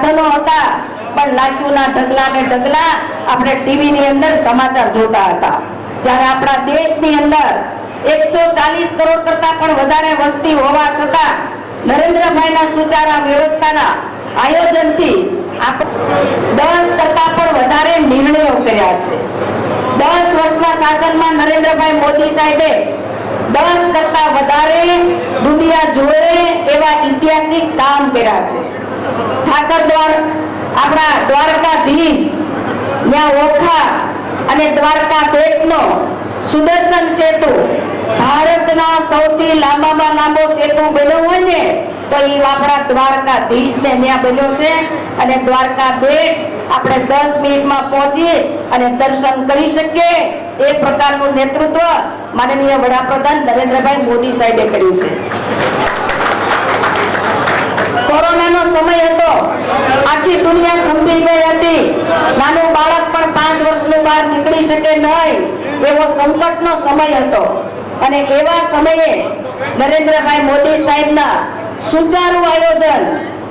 સાધનો હતા, પણ લાશુના ઢગલા ને ઢગલા આપણે ટીવી ની અંદર સમાચાર જોતા હતા. જ્યારે આપણા દેશની અંદર 140 કરોડ કરતા પણ વધારે વસ્તી હોવા છતાં નરેન્દ્રભાઈના સુચારા વ્યવસ્થાના આયોજનથી 10 કરતા પણ વધારે નિર્ણયો કર્યા છે. 10 વર્ષના શાસનમાં નરેન્દ્રભાઈ મોદી સાહેબે 10 કરતા વધારે દુનિયા જોડે એવા ઐતિહાસિક કામ કર્યા છે. ઠાકર આપણા દ્વારકાધીશ ત્યાં ઓખા અને દ્વારકા બેટનો સુદર્શન સેતુ ભારતના સૌથી લાંબામાં લાંબો સેતુ બન્યો હોય ને તો એ આપણા દ્વારકાધીશને ત્યાં બન્યો છે. અને દ્વારકા બેટ આપણે 10 મિનિટમાં પહોંચી અને દર્શન કરી શકીએ એ પ્રકારનું નેતૃત્વ માનનીય વડાપ્રધાન નરેન્દ્રભાઈ મોદી સાહેબે કર્યું છે. કોરોનાનો સમય હતો, આખી દુનિયા થંભી ગઈ હતી. નાનું બાળક પણ 5 વર્ષનું બહાર નીકળી શકે નહીં એવો સંકટનો સમય હતો. અને એવા સમયે નરેન્દ્રભાઈ મોદી સાહેબના સુચારુ આયોજન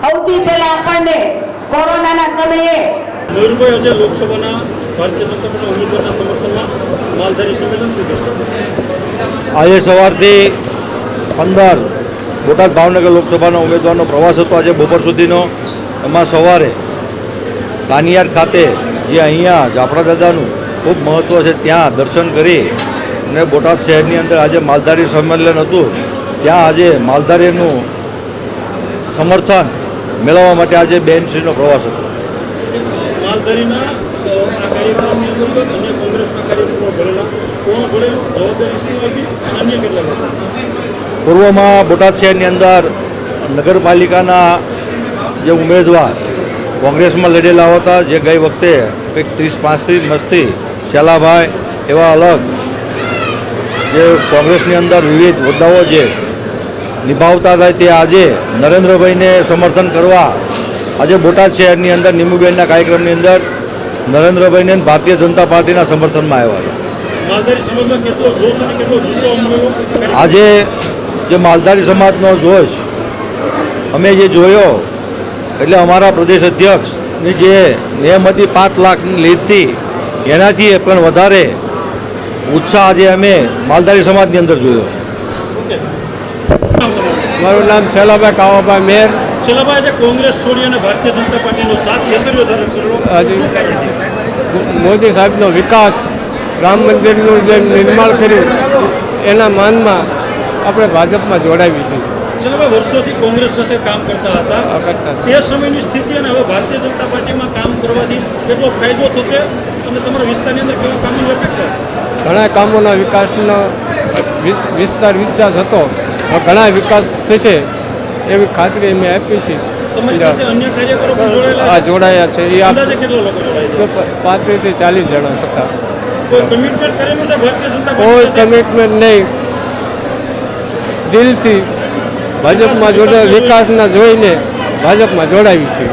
સૌથી પહેલા આપણને કોરોનાના સમયે લોકસભાના ભારતીય જનતા પાર્ટીના ઉમેદવારના સમર્થનમાં માલધારી સંમેલન શું કહેશે? આજે સવારથી 15 બોટાદ ભાવનગર લોકસભાના ઉમેદવારનો પ્રવાસ હતો. આજે બપોર સુધીનો. એમાં સવારે કાનિયાર ખાતે જે અહીંયા જાફરા દાદાનું ખૂબ મહત્ત્વ છે ત્યાં દર્શન કરી અને બોટાદ શહેરની અંદર આજે માલધારી સંમેલન હતું. ત્યાં આજે માલધારીનું સમર્થન મેળવવા માટે આજે બેનશ્રીનો પ્રવાસ હતો. માલધારીના આ કાર્યક્રમની અંદર અન્ય કોંગ્રેસના કાર્યક્રમો ભરેલા, કોણ ભરેલું, જવાબદારી શું હતી, અન્ય કેટલા હતા? પૂર્વમાં બોટાદ શહેરની અંદર નગરપાલિકાના જે ઉમેદવાર કોંગ્રેસમાં લડેલા હતા, જે ગઈ વખતે કંઈક 30-35 મસ્તી શેલાભાઈ એવા અલગ જે કોંગ્રેસની અંદર વિવિધ હોદ્દાઓ જે નિભાવતા હતા, તે આજે નરેન્દ્રભાઈને સમર્થન કરવા આજે બોટાદ શહેરની અંદર નિમુબેનના કાર્યક્રમની અંદર નરેન્દ્રભાઈને ભારતીય જનતા પાર્ટીના સમર્થનમાં આવ્યા હતા. આજે જે માલધારી સમાજનો જોશ અમે જે જોયો, એટલે અમારા પ્રદેશ અધ્યક્ષની જે નેમ હતી 5 લાખની લીડથી એનાથી પણ વધારે ઉત્સાહ આજે અમે માલધારી સમાજની અંદર જોયો. મારું નામ શેલાભાઈ કાવાભાઈ મેર. શેલાભાઈ, આજે કોંગ્રેસ છોડી અને ભારતીય જનતા પાર્ટીનો સાથ કેસરીઓ ધારણ કરેલો મોદી સાહેબનો વિકાસ, રામ મંદિરનું જે નિર્માણ કર્યું એના માનમાં આપણે ભાજપમાં જોડાવી છે. શેલાભાઈ, વર્ષોથી કોંગ્રેસ સાથે કામ કરતા હતા. તે સમયની સ્થિતિ અને હવે ભારતીય જનતા પાર્ટીમાં કામ કરવાથી કેટલો ફાયદો થશે અને તમારા વિસ્તારની અંદર કેવા કામોની અપેક્ષા? ઘણા કામોના વિકાસનો વિસ્તાર હતો. ઘણા વિકાસ થશે એવી ખાતરી અમે આપી છે. તમારી સાથે અન્ય કાર્યકરો પણ જોડાયેલા? જોડાયા છે. એ અંદાજે કેટલા લોકો જોડાયા? 35 થી 40 જણા હતા. કોઈ કમિટમેન્ટ કરેલું છે ભારતીય જનતા કોઈ પાર્ટી? કમિટમેન્ટ નહીં, દિલથી ભાજપમાં વિકાસના જોઈને ભાજપમાં જોડાવી છે.